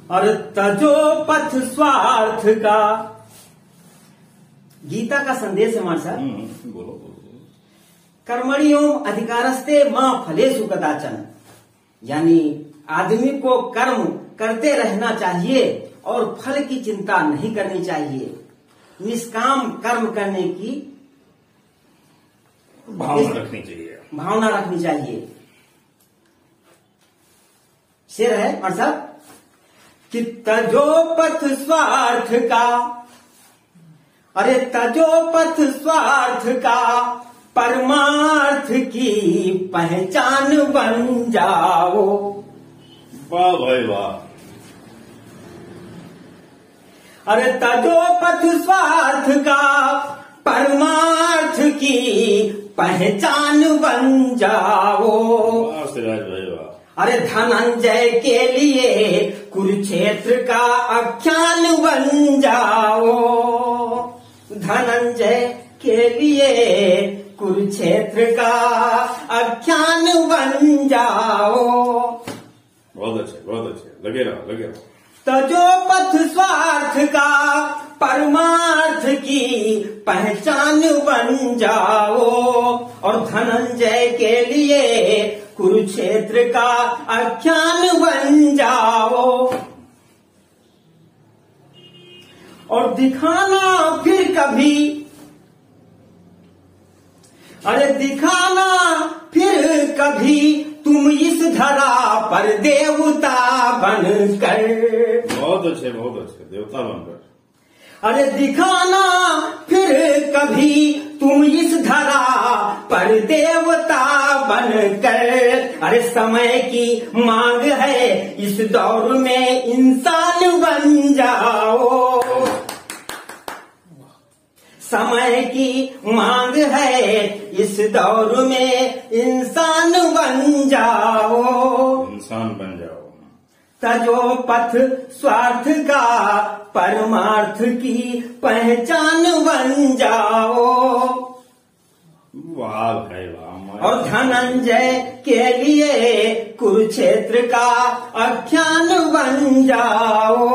और तजो पथ स्वार्थ का। गीता का संदेश है मां साहब। बोलो। कर्मणियों अधिकारस्ते मां फलेषु कदाचन, यानी आदमी को कर्म करते रहना चाहिए और फल की चिंता नहीं करनी चाहिए। निष्काम कर्म करने की भावना रखनी चाहिए। शेर है और सब कि तजो पथ स्वार्थ का, अरे तजो पथ स्वार्थ का, परमार्थ की पहचान बन जाओ। वाह भाई वाह। अरे तजो पथ स्वार्थ का, परमार्थ की पहचान बन जाओ। वाह सिराज भाई वाह। अरे धनंजय के लिए कुरुक्षेत्र का आख्यान बन जाओ। धनंजय के लिए कुरुक्षेत्र का आख्यान बन जाओ। बहुत अच्छे लगे रहो। तजो पथ स्वार्थ का, परमार्थ की पहचान बन जाओ। और धनंजय के लिए कुरुक्षेत्र का आख्यान बन जाओ। और दिखाना फिर कभी, अरे दिखाना फिर कभी तुम इस धरा पर देवता बनकर। बहुत अच्छे देवता बनकर। अरे दिखाना फिर कभी तुम इस धरा पर देवता बनकर। अरे समय की मांग है इस दौर में इंसान बन जाओ। समय की मांग है इस दौर में इंसान बन जाओ। तजो पथ स्वार्थ का, परमार्थ की पहचान बन जाओ। वाह भाई वाह। और धनंजय के लिए कुरुक्षेत्र का आख्यान बन जाओ।